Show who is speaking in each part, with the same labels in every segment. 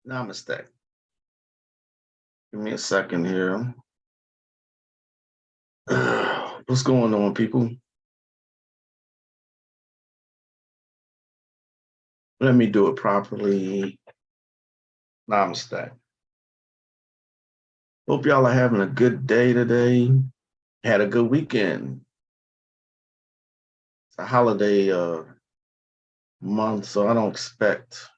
Speaker 1: Namaste. Give me a second here. What's going on, people? Let me do it properly. Namaste. Hope y'all are having a good day today. Had a good weekend. It's a holiday month, so I don't expect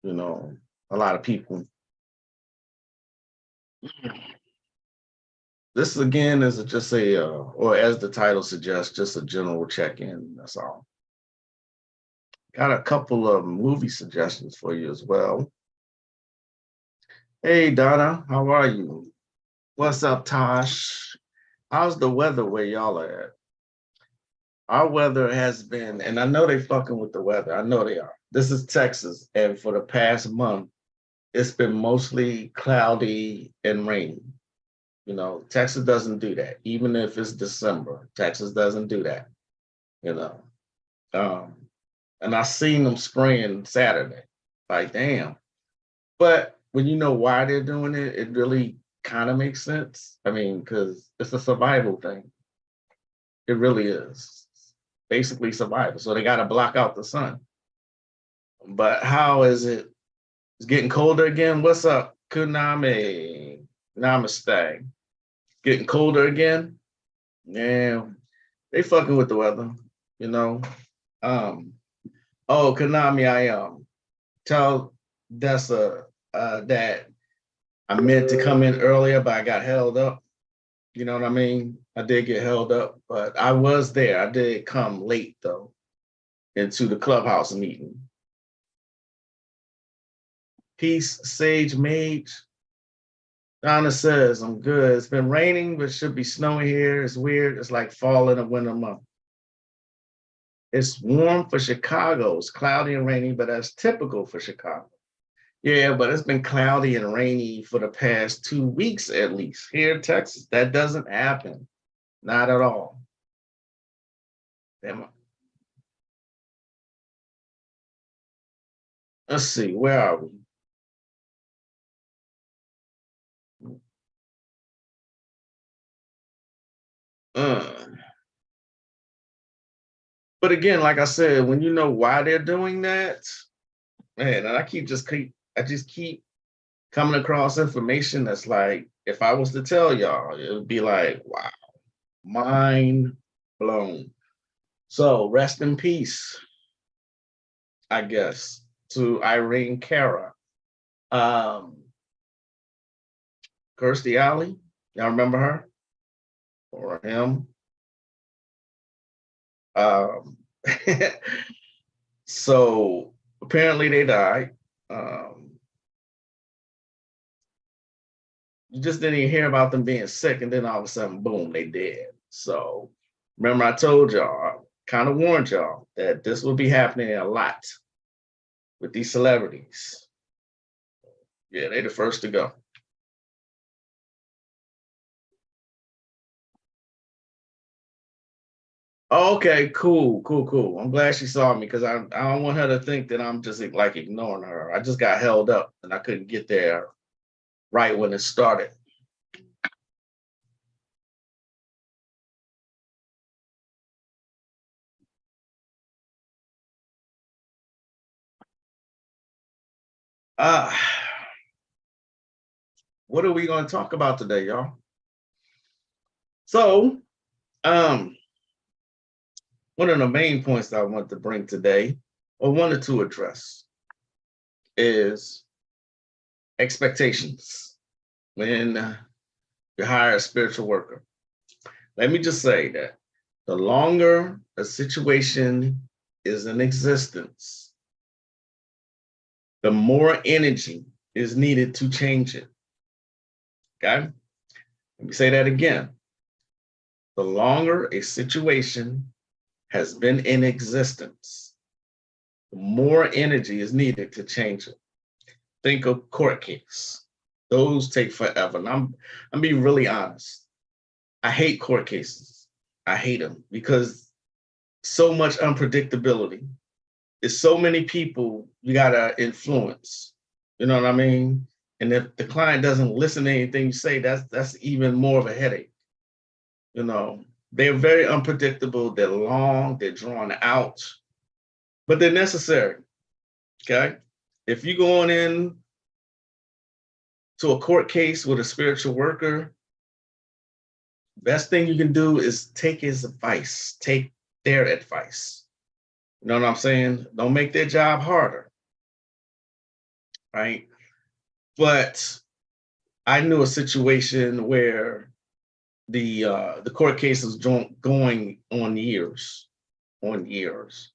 Speaker 1: you know, a lot of people. This again is just or as the title suggests, just a general check-in. That's all. Got a couple of movie suggestions for you as well. Hey Donna, how are you? What's up, Tosh? How's the weather where y'all are at? Our weather has been, and I know they fucking with the weather. I know they are. This is Texas, and for the past month, it's been mostly cloudy and rainy. You know, Texas doesn't do that. Even if it's December, Texas doesn't do that. You know, um, and I seen them spraying Saturday. Like, damn. But when you know why they're doing it, it really kind of makes sense. I mean, because it's a survival thing. It really is. Basically survival. So they got to block out the sun. But how is it? It's getting colder again. What's up, Kunami? Namaste. Getting colder again? Yeah, they fucking with the weather, you know. Oh, Konami, I tell Dessa that I meant to come in earlier, but I got held up. You know what I mean? I did get held up, but I was there. I did come late though into the clubhouse meeting. Peace, Sage Mage. Donna says, I'm good. It's been raining, but it should be snowing here. It's weird. It's like fall in a winter month. It's warm for Chicago. It's cloudy and rainy, but that's typical for Chicago. Yeah, but it's been cloudy and rainy for the past 2 weeks at least here in Texas. That doesn't happen. Not at all. Damn. Let's see, where are we? Uh, but again, like I said, when you know why they're doing that, man, and I just keep coming across information that's like, if I was to tell y'all, it would be like, wow, mind blown. So rest in peace, I guess, to Irene Cara. Kirstie Alley, y'all remember her or him? Um, so apparently they died. You just didn't even hear about them being sick, and then all of a sudden, boom, they dead. So remember, I told y'all, kind of warned y'all that this will be happening a lot with these celebrities. Yeah, they the first to go. Okay, cool, cool, cool. I'm glad she saw me because I don't want her to think that I'm just like ignoring her. I just got held up and I couldn't get there right when it started. Uh, what are we going to talk about today, y'all? So, um, one of the main points that I want to bring today, or wanted to address, is expectations when you hire a spiritual worker. Let me just say that the longer a situation is in existence, the more energy is needed to change it. Okay? Let me say that again. The longer a situation has been in existence, the more energy is needed to change it. Think of court case. Those take forever. And I'm being really honest. I hate court cases. I hate them because so much unpredictability. it's so many people you gotta influence. You know what I mean? And if the client doesn't listen to anything you say, that's even more of a headache. You know, they're very unpredictable, they're long, they're drawn out, but they're necessary. Okay. If you're going in to a court case with a spiritual worker, best thing you can do is take his advice, take their advice. You know what I'm saying? Don't make their job harder. Right. But I knew a situation where the court case was going on years, on years.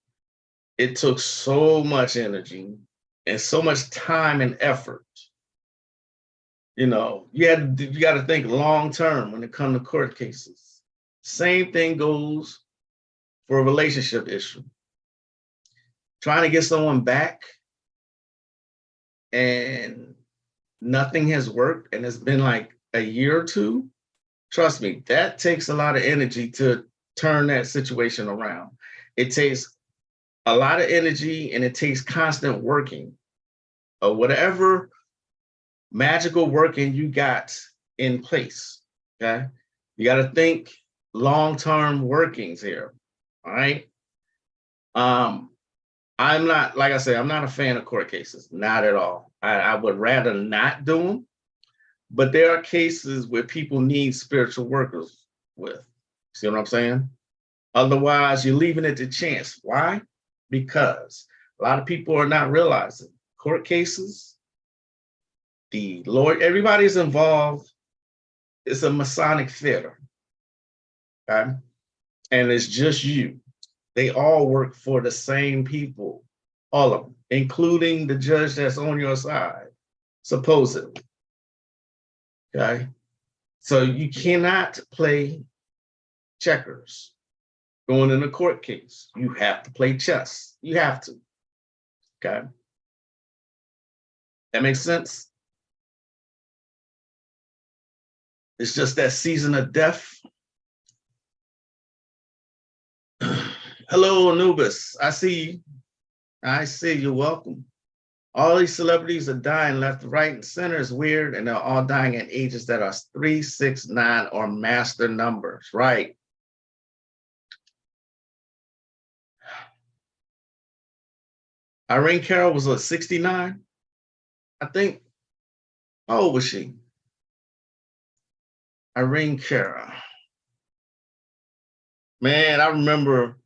Speaker 1: It took so much energy and so much time and effort. You know, you got to think long term when it comes to court cases. Same thing goes for a relationship issue. Trying to get someone back and nothing has worked and it's been like a year or two. Trust me, that takes a lot of energy to turn that situation around. It takes a lot of energy and it takes constant working of whatever magical working you got in place. Okay. You got to think long-term workings here. All right. I'm not, like I said, I'm not a fan of court cases, not at all. I would rather not do them. But there are cases where people need spiritual workers with. See what I'm saying? Otherwise, you're leaving it to chance. Why? Because a lot of people are not realizing court cases, the Lord, everybody's involved. It's a Masonic theater. Okay? And it's just you. They all work for the same people, all of them, including the judge that's on your side, supposedly. Okay? So you cannot play checkers going in a court case. You have to play chess. You have to. Okay? That makes sense? It's just that season of death. Hello, Anubis. I see you. I see you. Welcome. All these celebrities are dying left, right, and center. Is weird, and they're all dying at ages that are 3, 6, 9 or master numbers. Right. Irene Cara was what, 69? I think. How old was she? Irene Cara. Man, I remember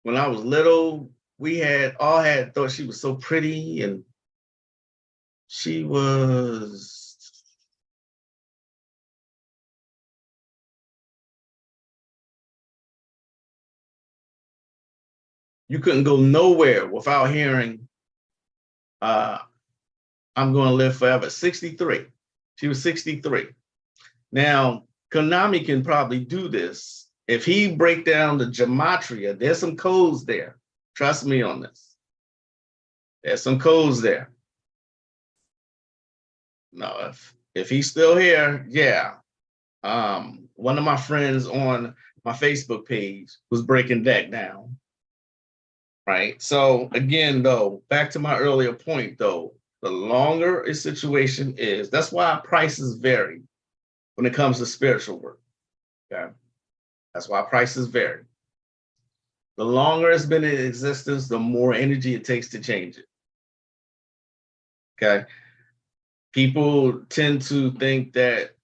Speaker 1: when I was little, we had thought she was so pretty, and she was. You couldn't go nowhere without hearing I'm going to live forever. 63. She was 63. Now, Konami can probably do this. If he break down the gematria, there's some codes there. Trust me on this. There's some codes there. No, if he's still here, yeah. One of my friends on my Facebook page was breaking that down. Right. So again, though, back to my earlier point, though, the longer a situation is, that's why prices vary when it comes to spiritual work. Okay. That's why prices vary. The longer it's been in existence, the more energy it takes to change it. Okay. People tend to think that,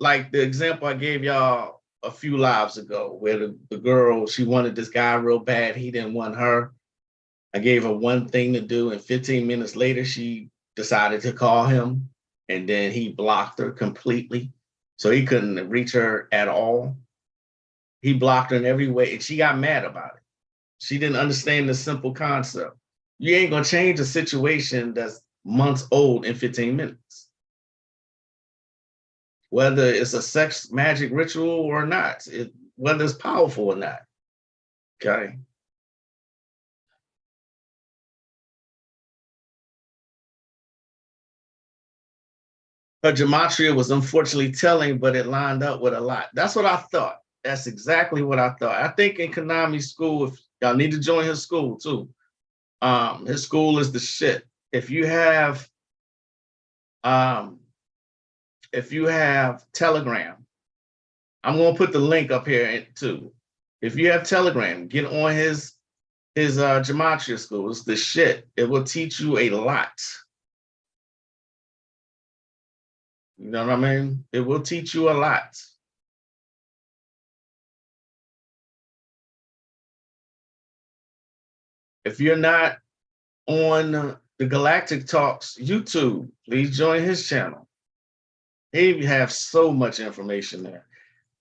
Speaker 1: like the example I gave y'all a few lives ago, where the girl, she wanted this guy real bad, he didn't want her. I gave her one thing to do, and 15 minutes later, she decided to call him, and then he blocked her completely. So he couldn't reach her at all. He blocked her in every way, and she got mad about it. She didn't understand the simple concept. You ain't going to change a situation that's months old in 15 minutes. Whether it's a sex magic ritual or not, whether it's powerful or not. Okay. Her gematria was unfortunately telling, but it lined up with a lot. That's what I thought. That's exactly what I thought. I think in Konami's school, if y'all need to join his school too, His school is the shit. If you have um, Telegram, I'm gonna put the link up here too. If you have Telegram, get on his gematria school. It's the shit. It will teach you a lot. You know what I mean? It will teach you a lot. If you're not on the Galactic Talks YouTube, please join his channel. He have so much information there.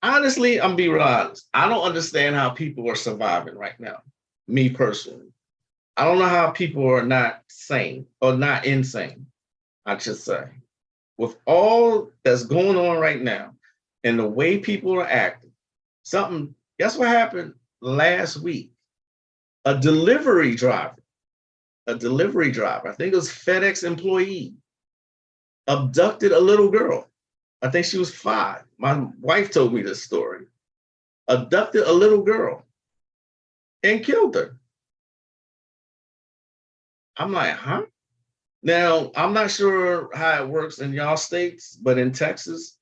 Speaker 1: Honestly, I'm be real honest. I don't understand how people are surviving right now. Me personally, I don't know how people are not sane or not insane. I should say, with all that's going on right now and the way people are acting, something. Guess what happened last week? A delivery driver, I think it was FedEx employee, abducted a little girl. I think she was 5. My wife told me this story. Abducted a little girl and killed her. I'm like, huh? Now, I'm not sure how it works in y'all states, but in Texas,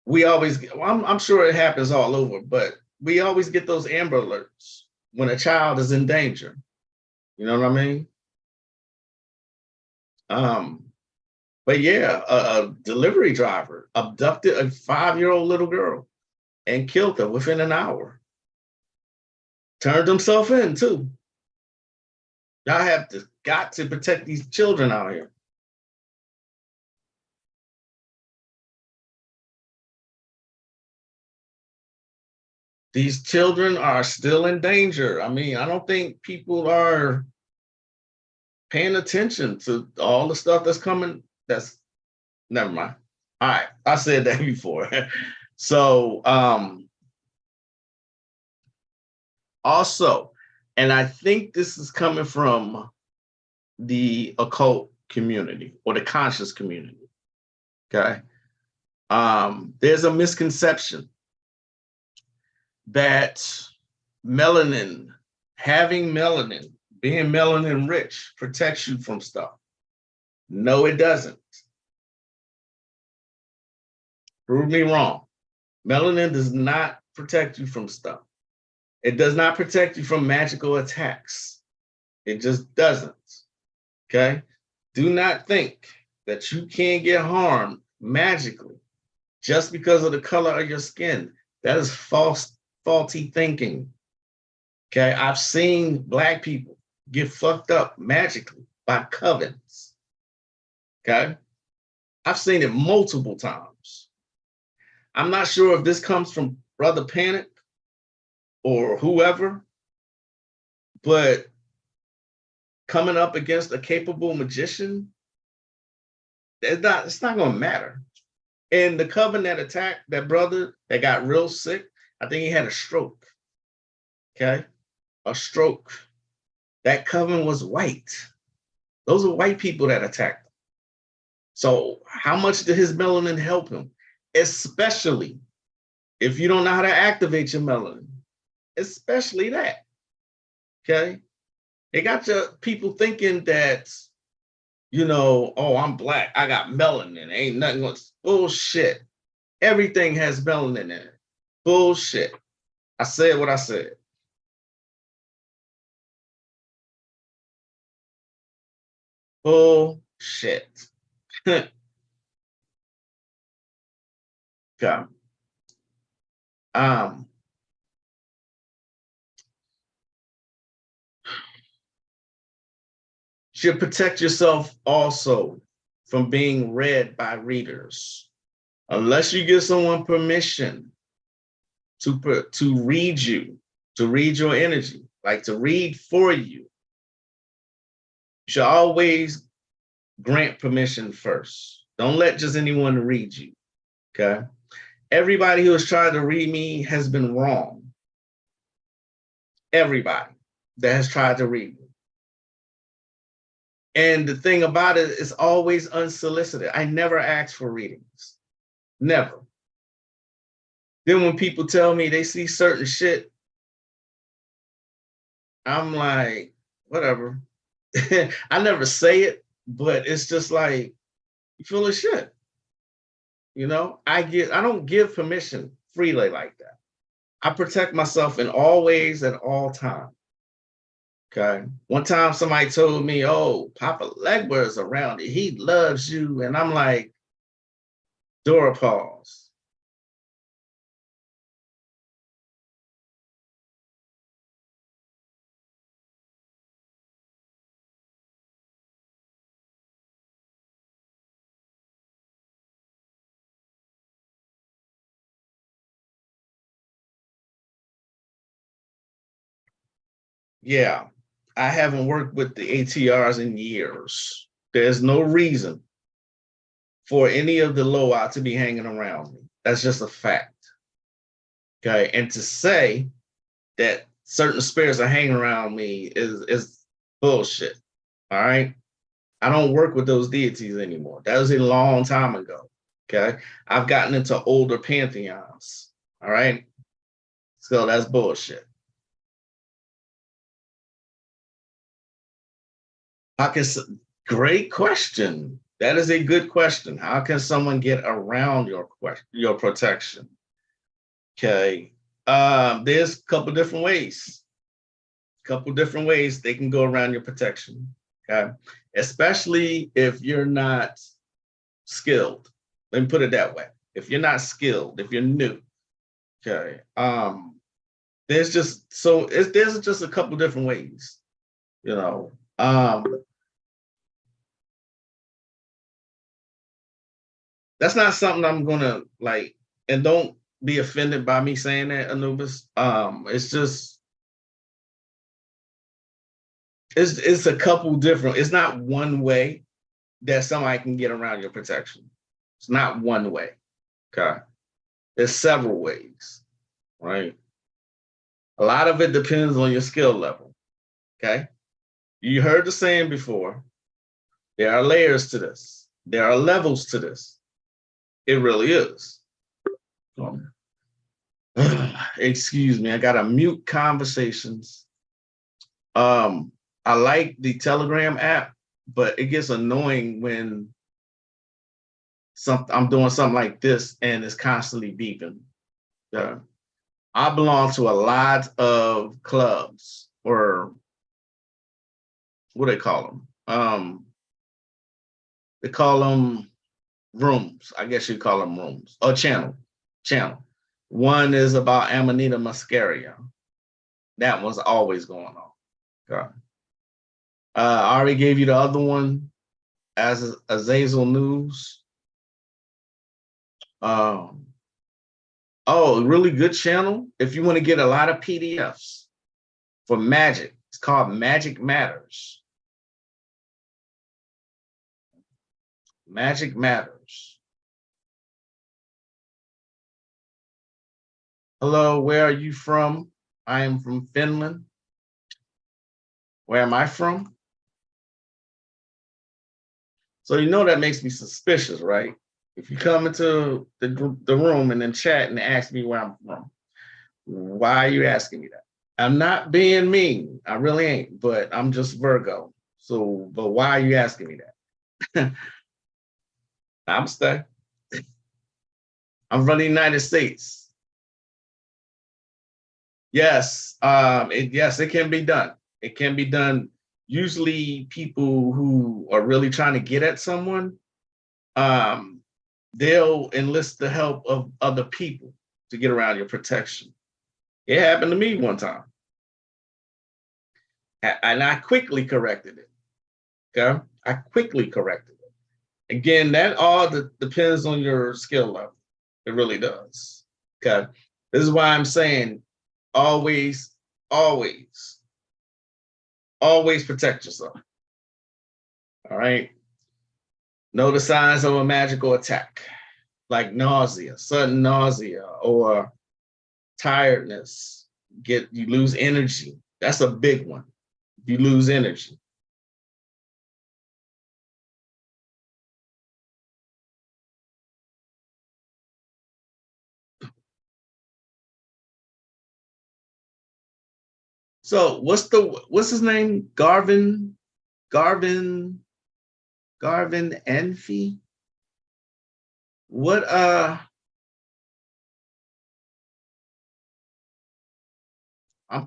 Speaker 1: we always get, well, I'm sure it happens all over, but we always get those Amber Alerts when a child is in danger. You know what I mean? But yeah, a delivery driver abducted a 5-year-old little girl and killed her within an hour. Turned himself in too. Y'all have got to protect these children out here. These children are still in danger. I mean, I don't think people are paying attention to all the stuff that's coming. That's never mind. All right, I said that before. So also, and I think this is coming from the occult community or the conscious community. Okay. There's a misconception that melanin, having melanin, being melanin rich protects you from stuff. No, it doesn't. Prove me wrong. Melanin does not protect you from stuff. It does not protect you from magical attacks. It just doesn't. Okay? Do not think that you can't get harmed magically just because of the color of your skin. That is faulty thinking. Okay? I've seen Black people get fucked up magically by covens. Okay? I've seen it multiple times. I'm not sure if this comes from Brother Panic or whoever, but coming up against a capable magician, it's not going to matter. And the coven that attacked that brother that got real sick, I think he had a stroke. Okay? A stroke. That coven was white. Those are white people that attacked him. So how much did his melanin help him? Especially if you don't know how to activate your melanin. Especially that. Okay? It got your people thinking that, you know, oh, I'm Black. I got melanin. Ain't nothing going to bullshit. Everything has melanin in it. Bullshit. I said what I said. Bullshit. Okay. Should protect yourself also from being read by readers. Unless you give someone permission to read you, to read your energy, like to read for you, you should always grant permission first. Don't let just anyone read you. Okay. Everybody who has tried to read me has been wrong. Everybody that has tried to read me. And the thing about it is always unsolicited. I never ask for readings. Never. Then when people tell me they see certain shit, I'm like, whatever. I never say it, but it's just like you full of shit. I don't give permission freely like that. I protect myself in all ways at all times. Okay. One time somebody told me, "Oh, Papa Legba is around. He loves you," and I'm like, Dora pause. Yeah, I haven't worked with the ATRs in years. There's no reason for any of the Loa to be hanging around me. That's just a fact. Okay. And to say that certain spirits are hanging around me is bullshit. All right. I don't work with those deities anymore. That was a long time ago. Okay. I've gotten into older pantheons. All right. So that's bullshit. How can great question. That is a good question. How can someone get around your protection? Okay. There's a couple different ways. Couple different ways they can go around your protection. Okay. Especially if you're not skilled. Let me put it that way. If you're not skilled, if you're new, okay. There's just a couple different ways, you know. That's not something I'm gonna like, and don't be offended by me saying that, Anubis. It's just it's a couple different, it's not one way that somebody can get around your protection. It's not one way. Okay. There's several ways, right? A lot of it depends on your skill level. Okay. You heard the saying before. There are layers to this. There are levels to this. It really is. Excuse me. I got to mute conversations. Um, I like the Telegram app, but it gets annoying when I'm doing something like this and it's constantly beeping. Yeah. I belong to a lot of clubs, or what do they call them? They call them rooms. I guess you call them rooms. Or channel. One is about Amanita muscaria. That one's always going on. Okay. I already gave you the other one as Azazel News. Um, oh, really good channel. If you want to get a lot of PDFs for magic, it's called Magic Matters. Magic Matters. Hello, where are you from? I am from Finland. Where am I from? So you know that makes me suspicious, right? If you come into the room and then chat and ask me where I'm from, why are you asking me that? I'm not being mean. I really ain't, but I'm just Virgo. So, but why are you asking me that? I'm stuck. I'm from the United States. Yes, yes, it can be done. It can be done. Usually, people who are really trying to get at someone, um, they'll enlist the help of other people to get around your protection. It happened to me one time, and I quickly corrected it. Okay, I quickly corrected it. Again, that all depends on your skill level. It really does. Okay, this is why I'm saying always, always, always protect yourself. All right. Know the signs of a magical attack, like nausea, sudden nausea, or tiredness. You lose energy. That's a big one. You lose energy. So what's his name? Garvin Enfi? What I'm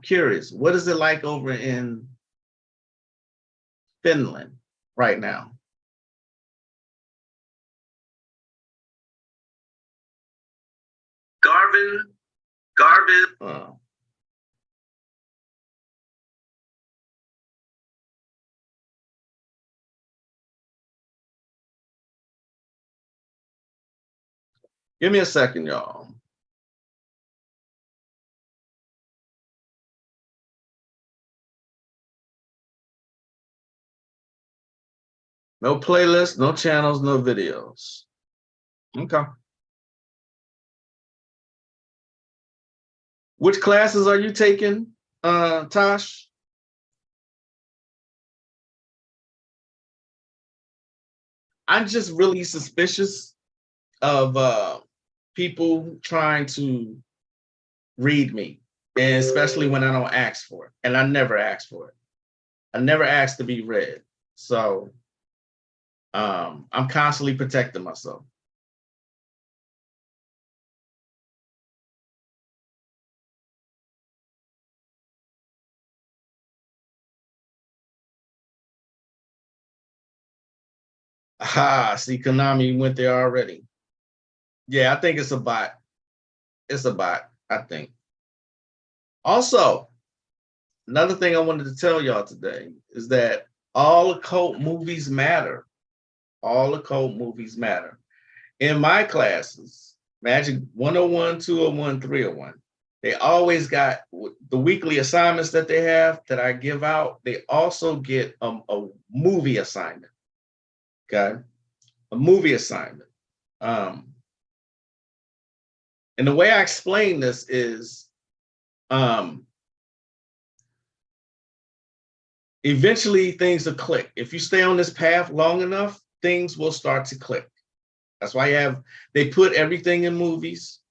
Speaker 1: curious, what is it like over in Finland right now? Garvin. Give me a second, y'all. No playlists, no channels, no videos. Okay. Which classes are you taking, Tosh? I'm just really suspicious of people trying to read me, and especially when I don't ask for it. And I never ask for it. I never asked to be read. So I'm constantly protecting myself. Ah, see, Konami went there already. Yeah, I think it's a bot. It's a bot, I think. Also, another thing I wanted to tell y'all today is that all occult movies matter. All occult movies matter. In my classes, Magic 101, 201, 301, they always got the weekly assignments that they have that I give out. They also get a movie assignment. Okay. A movie assignment. And the way I explain this is eventually things will click. If you stay on this path long enough, things will start to click. That's why they put everything in movies,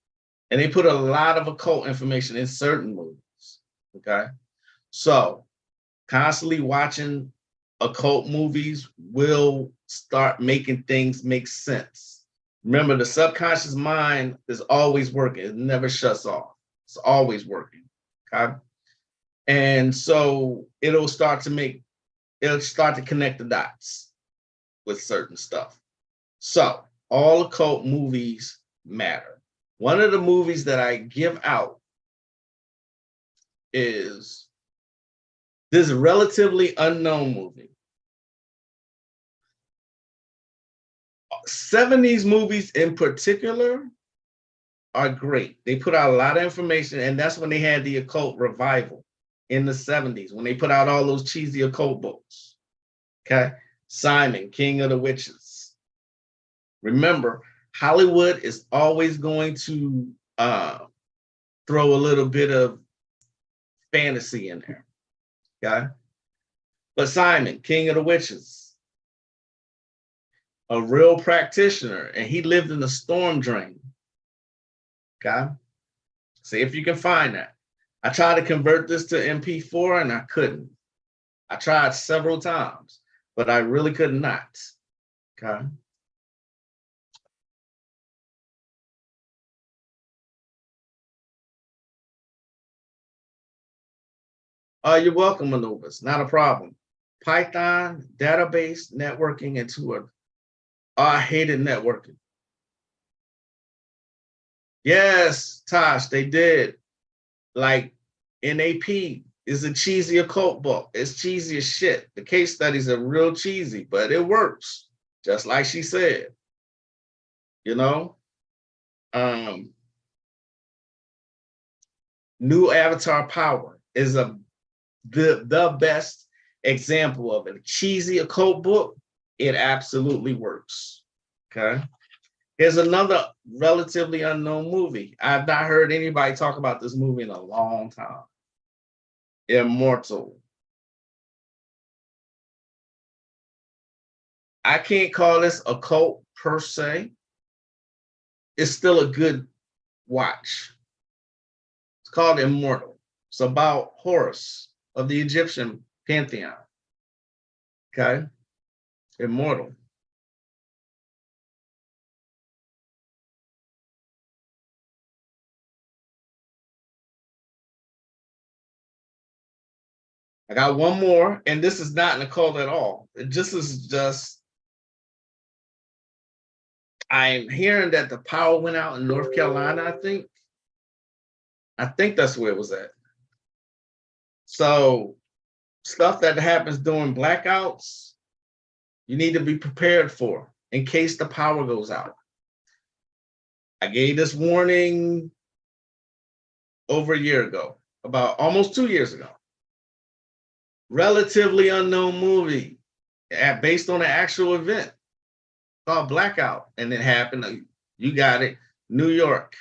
Speaker 1: and they put a lot of occult information in certain movies. Okay. So constantly watching occult movies will start making things make sense. Remember, the subconscious mind is always working. It never shuts off. It's always working. Okay. And so it'll start to connect the dots with certain stuff. So all occult movies matter. One of the movies that I give out is this relatively unknown movie. 70s movies in particular are great. They put out a lot of information, and that's when they had the occult revival in the 70s, when they put out all those cheesy occult books. Okay. Simon, King of the Witches. Remember, Hollywood is always going to throw a little bit of fantasy in there. Okay. But Simon, King of the Witches, a real practitioner, and he lived in a storm drain. Okay. See if you can find that. I tried to convert this to MP4 and I couldn't. I tried several times, but I really could not. Okay. You're welcome, Anubis. Not a problem. Python, database, networking, and tour. I hated networking. Yes, Tosh, they did. Like NAP is a cheesy occult book. It's cheesy as shit. The case studies are real cheesy, but it works. Just like she said. You know? New Avatar Power is the best example of it. A cheesy occult book, it absolutely works. Okay. Here's another relatively unknown movie. I've not heard anybody talk about this movie in a long time. Immortal. I can't call this a cult per se. It's still a good watch. It's called Immortal. It's about Horus. of the Egyptian pantheon. Okay, immortal. I got one more, and this is not Nicole at all. It just is just I'm hearing that the power went out in North Carolina, I think. I think that's where it was at. So stuff that happens during blackouts, you need to be prepared for in case the power goes out. I gave this warning over a year ago, about almost 2 years ago. Relatively unknown movie based on an actual event called Blackout, and it happened. You got it. New York.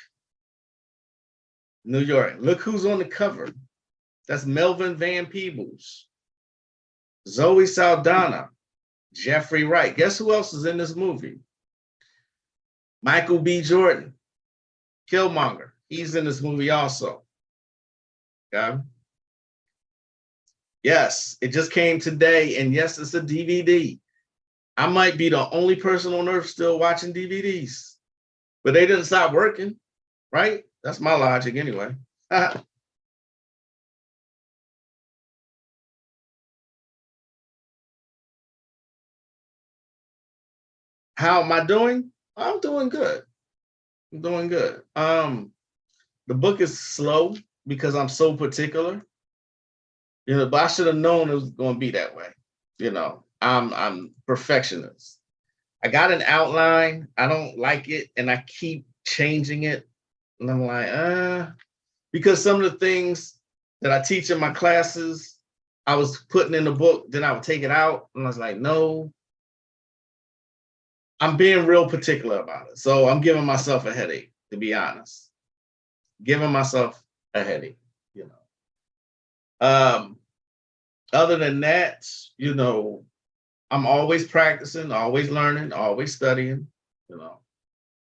Speaker 1: New York. Look who's on the cover. That's Melvin Van Peebles, Zoe Saldana, Jeffrey Wright. Guess who else is in this movie? Michael B. Jordan, Killmonger. He's in this movie also. Okay. Yes, it just came today, and yes, it's a DVD. I might be the only person on earth still watching DVDs, but they didn't stop working, right? That's my logic anyway. How am I doing? I'm doing good. I'm doing good. The book is slow because I'm so particular. You know, but I should have known it was going to be that way. You know, I'm perfectionist. I got an outline. I don't like it, and I keep changing it. And I'm like, because some of the things that I teach in my classes, I was putting in the book, then I would take it out, and I was like, no, I'm being real particular about it. So I'm giving myself a headache, to be honest. Giving myself a headache, you know. Other than that, you know, I'm always practicing, always learning, always studying, you know.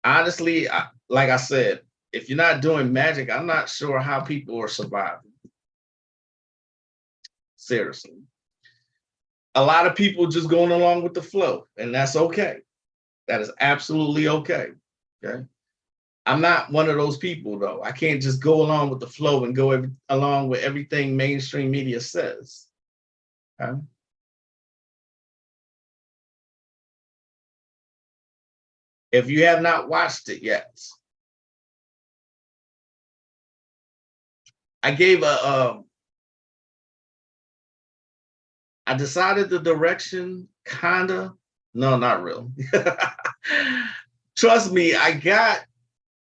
Speaker 1: Honestly, like I said, if you're not doing magic, I'm not sure how people are surviving. Seriously. A lot of people just going along with the flow, and that's okay. That is absolutely okay. Okay. I'm not one of those people, though. I can't just go along with the flow and go along with everything mainstream media says. Okay? If you have not watched it yet, I gave I decided the direction, kinda. No, not really. Trust me, I got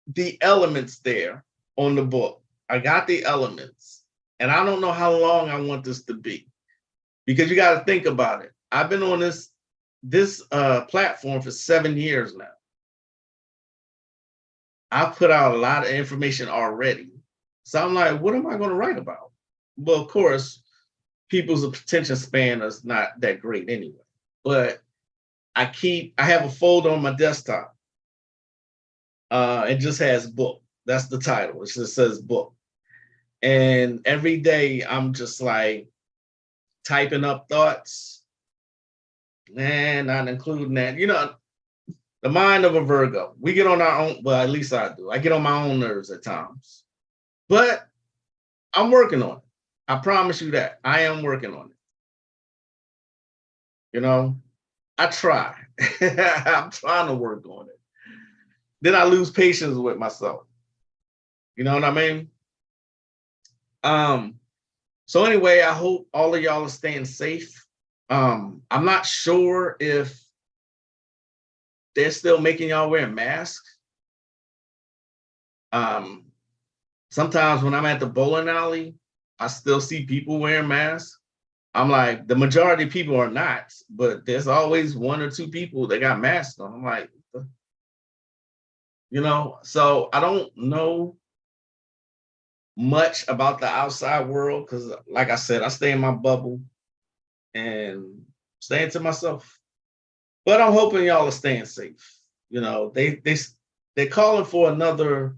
Speaker 1: the elements there on the book. I got the elements, and I don't know how long I want this to be, because you got to think about it. I've been on this platform for 7 years now. I've put out a lot of information already. So I'm like, what am I going to write about? Well, of course, people's attention span is not that great anyway. But I have a folder on my desktop. It just has book. That's the title. It just says book. And every day I'm just like typing up thoughts, and not including that. You know, the mind of a Virgo. We get on our own, well, at least I do. I get on my own nerves at times. But I'm working on it. I promise you that. I am working on it. You know, I try. I'm trying to work on it. Then I lose patience with myself. You know what I mean? So anyway, I hope all of y'all are staying safe. I'm not sure if they're still making y'all wear masks. Sometimes when I'm at the bowling alley, I still see people wearing masks. I'm like, the majority of people are not, but there's always 1 or 2 people that got masks on. I'm like, you know, so I don't know much about the outside world because, like I said, I stay in my bubble and staying to myself. But I'm hoping y'all are staying safe. You know, they're calling for another,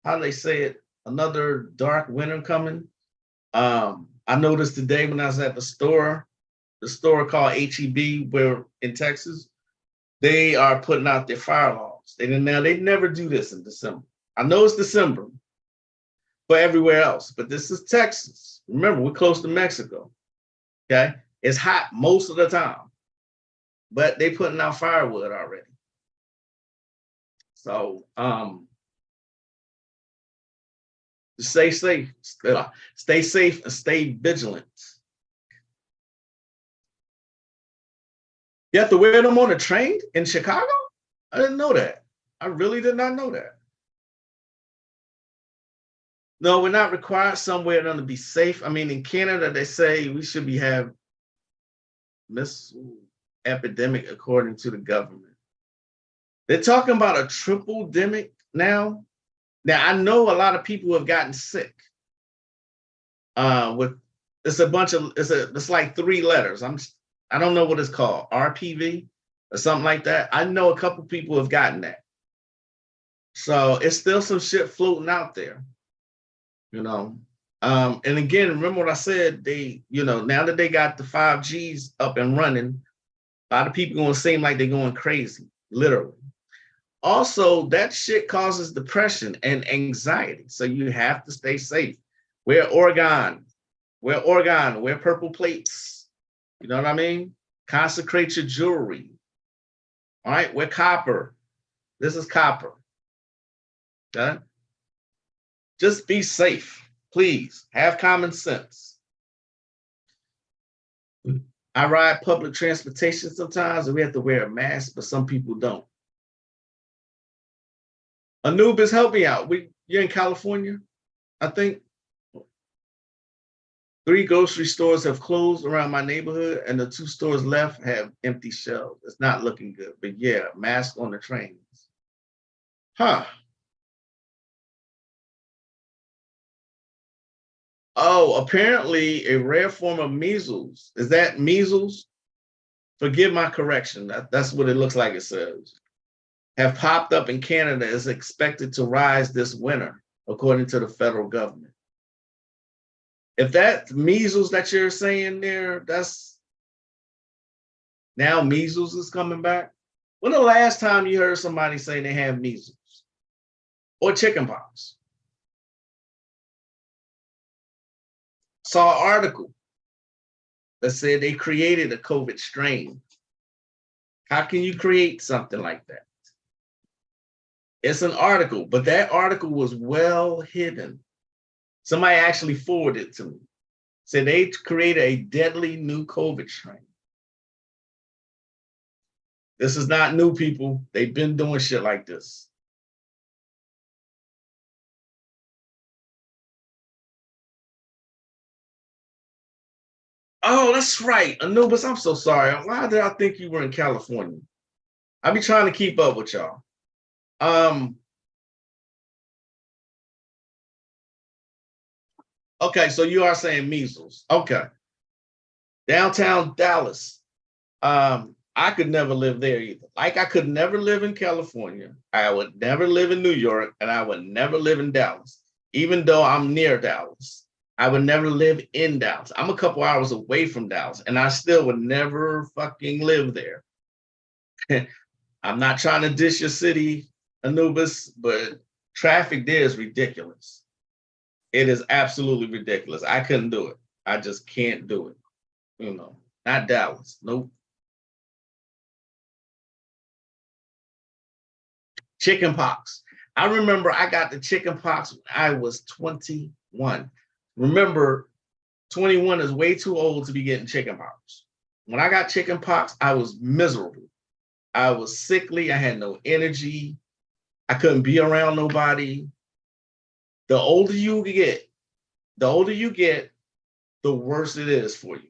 Speaker 1: how do they say it, another dark winter coming. I noticed today when I was at the store called HEB, where in Texas, they are putting out their fire alarms. They never do this in December. I know it's December, but everywhere else. But this is Texas. Remember, we're close to Mexico. Okay, it's hot most of the time, but they putting out firewood already. So stay safe, stay safe, and stay vigilant. You have to wear them on a train in Chicago? I didn't know that. I really did not know that. No, we're not required somewhere to be safe. I mean, in Canada, they say we should have missile epidemic according to the government. They're talking about a triple demic now. Now, I know a lot of people have gotten sick. It's like 3 letters. I don't know what it's called, RPV or something like that. I know a couple people have gotten that. So it's still some shit floating out there, you know. And again, remember what I said, now that they got the 5Gs up and running, a lot of people gonna seem like they're going crazy, literally. Also, that shit causes depression and anxiety. So you have to stay safe. Wear Oregon, wear purple plates. You know what I mean? Consecrate your jewelry. All right, wear copper. This is copper. Okay? Just be safe, please. Have common sense. I ride public transportation sometimes and we have to wear a mask, but some people don't. Anubis, help me out. You're in California, I think. 3 grocery stores have closed around my neighborhood, and the 2 stores left have empty shelves. It's not looking good, but yeah, mask on the trains. Huh. Oh, apparently a rare form of measles. Is that measles? Forgive my correction. That's what it looks like it says. Have popped up in Canada, is expected to rise this winter, according to the federal government. If that measles that you're saying there, that's now measles is coming back. When the last time you heard somebody say they have measles or chickenpox? Saw an article that said they created a COVID strain. How can you create something like that? It's an article, but that article was well hidden. Somebody actually forwarded it to me. Said they created a deadly new COVID strain. This is not new, people. They've been doing shit like this. Oh, that's right. Anubis, I'm so sorry. Why did I think you were in California? I be trying to keep up with y'all. Okay, so you are saying measles. Okay. Downtown Dallas. I could never live there either. Like I could never live in California. I would never live in New York, and I would never live in Dallas, even though I'm near Dallas. I would never live in Dallas. I'm a couple hours away from Dallas, and I still would never fucking live there. I'm not trying to dish your city, Anubis, but traffic there is ridiculous. It is absolutely ridiculous. I couldn't do it. I just can't do it. Not Dallas. Nope. Chicken pox. I remember I got the chicken pox when I was 21. Remember, 21 is way too old to be getting chicken pox. When I got chicken pox, I was miserable. I was sickly. I had no energy. I couldn't be around nobody. The older you get, the worse it is for you.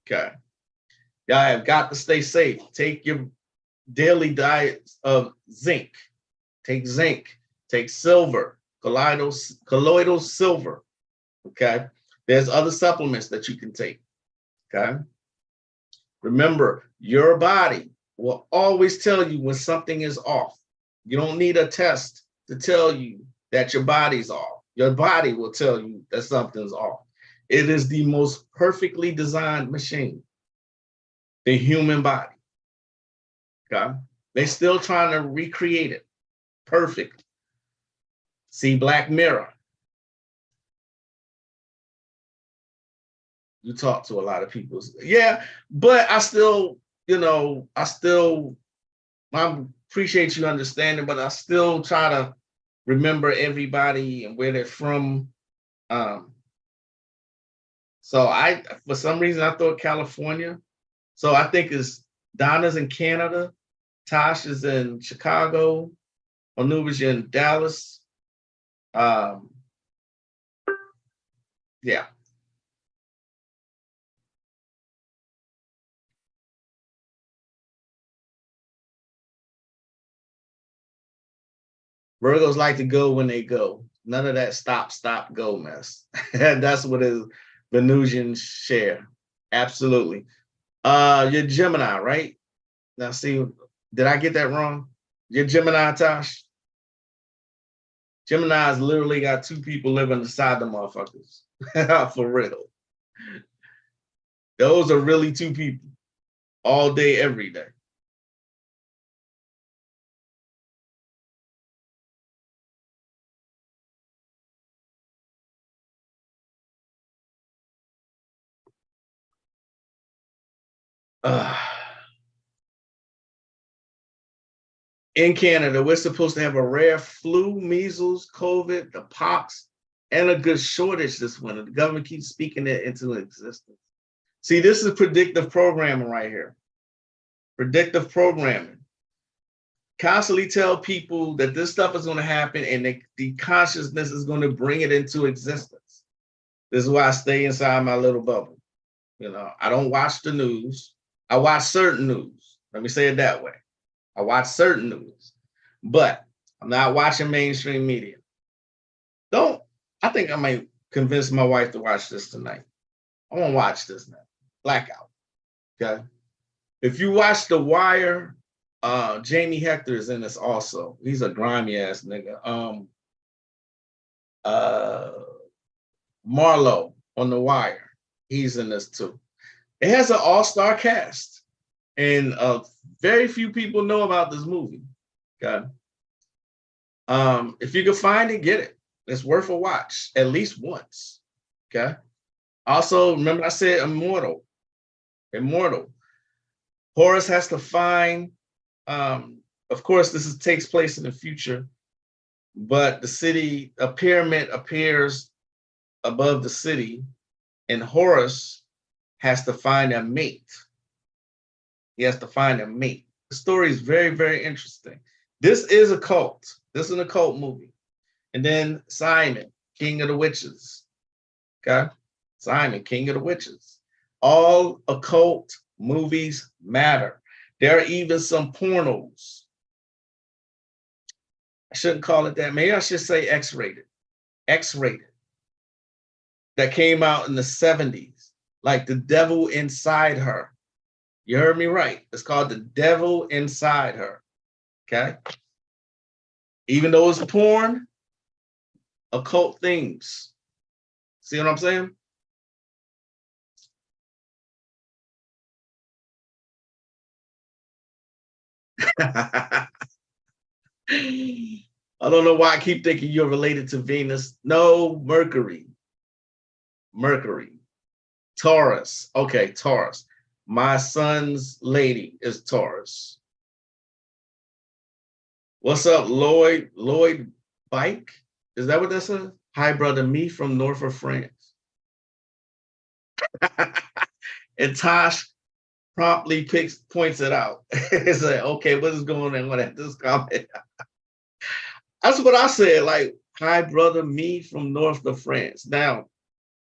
Speaker 1: Okay. Y'all have got to stay safe. Take your daily diet of zinc. Take zinc. Take silver. Colloidal silver. Okay. There's other supplements that you can take. Okay. Remember, your body will always tell you when something is off. You don't need a test to tell you that your body's off. Your body will tell you that something's off. It is the most perfectly designed machine, the human body. Okay. They're still trying to recreate it perfect. See Black Mirror. You talk to a lot of people. Yeah, but I still, I appreciate you understanding, but I still try to remember everybody and where they're from. So for some reason, I thought California. So I think it's Donna's in Canada, Tosh is in Chicago, Anubis in Dallas. Yeah. Virgos like to go when they go. None of that stop, stop, go mess. That's what is Venusian share. Absolutely. You're Gemini, right? Now see, did I get that wrong? You're Gemini, Tosh? Gemini's literally got two people living beside the motherfuckers. For real. Those are really two people all day, every day. In Canada, we're supposed to have a rare flu, measles, COVID, the pox, and a good shortage this winter. The government keeps speaking it into existence. See, this is predictive programming right here. Predictive programming. Constantly tell people that this stuff is going to happen and the consciousness is going to bring it into existence. This is why I stay inside my little bubble. I don't watch the news. I watch certain news. Let me say it that way. I watch certain news, but I'm not watching mainstream media. I think I might convince my wife to watch this tonight. I won't watch this now. Blackout. Okay. If you watch The Wire, Jamie Hector is in this also. He's a grimy ass nigga. Marlo on The Wire. He's in this too. It has an all-star cast. And very few people know about this movie. Okay. If you can find it, get it. It's worth a watch at least once. Okay. Also, remember I said immortal. Immortal. Horus has to find, of course, takes place in the future, but a pyramid appears above the city, and Horus has to find a mate. He has to find a mate. The story is very, very interesting. This is a cult. This is an occult movie. And then Simon, King of the Witches. Okay? Simon, King of the Witches. All occult movies matter. There are even some pornos. I shouldn't call it that. Maybe I should say X-rated. X-rated. That came out in the 70s. Like The Devil Inside Her. You heard me right. It's called The Devil Inside Her. Okay? Even though it's porn, occult things. See what I'm saying? I don't know why I keep thinking you're related to Venus. No, Mercury. Mercury. Taurus. Okay, Taurus. My son's lady is Taurus. What's up, Lloyd? Lloyd Bike? Is that what that says? Hi, brother. Me from north of France. And Tosh promptly points it out. It's like, okay, what is going on with this comment? That's what I said. Like, hi, brother. Me from north of France. Now,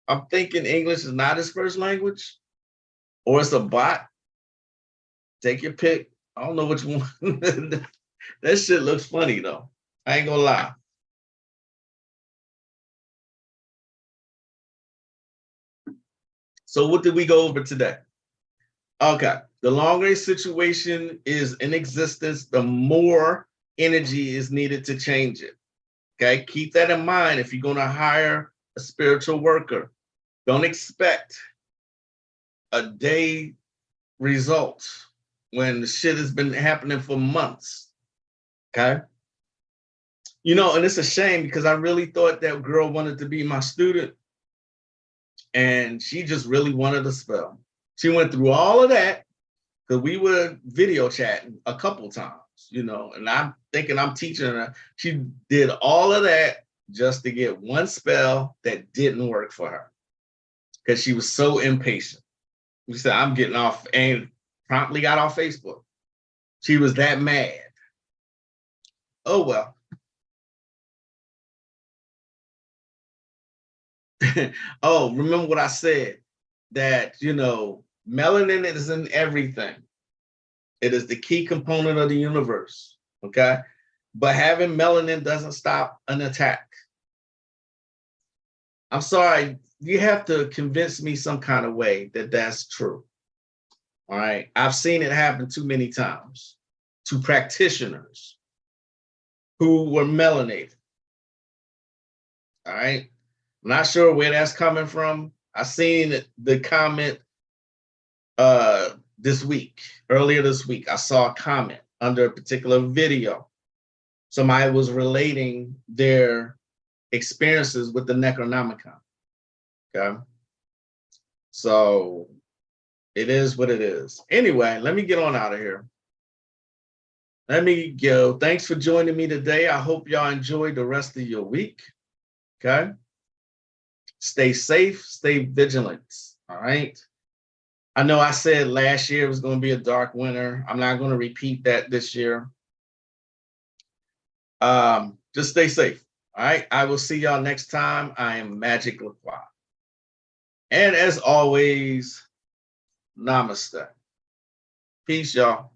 Speaker 1: I'm thinking English is not his first language, or it's a bot. Take your pick. I don't know which one. That shit looks funny though. I ain't gonna lie. So what did we go over today? Okay. The longer a situation is in existence, the more energy is needed to change it. Okay. Keep that in mind if you're going to hire a spiritual worker. Don't expect a day results when the shit has been happening for months. Okay. You know, and it's a shame because I really thought that girl wanted to be my student and she just really wanted a spell. She went through all of that because we were video chatting a couple times, you know, and I'm thinking I'm teaching her. She did all of that just to get one spell that didn't work for her because she was so impatient. She said, I'm getting off, and promptly got off Facebook. She was that mad. Oh, well. Oh, remember what I said? That, you know, melanin is in everything. It is the key component of the universe, okay? But having melanin doesn't stop an attack. I'm sorry, you have to convince me some kind of way that that's true. All right. I've seen it happen too many times to practitioners who were melanated. All right. I'm not sure where that's coming from. I seen the comment earlier this week. I saw a comment under a particular video. Somebody was relating their experiences with the Necronomicon. Okay. So it is what it is. Anyway, let me get on out of here. Let me go. Thanks for joining me today. I hope y'all enjoy the rest of your week. Okay. Stay safe, stay vigilant. All right. I know I said last year was going to be a dark winter. I'm not going to repeat that this year. Just stay safe. All right. I will see y'all next time. I am Magic LaQuad. And as always, namaste. Peace, y'all.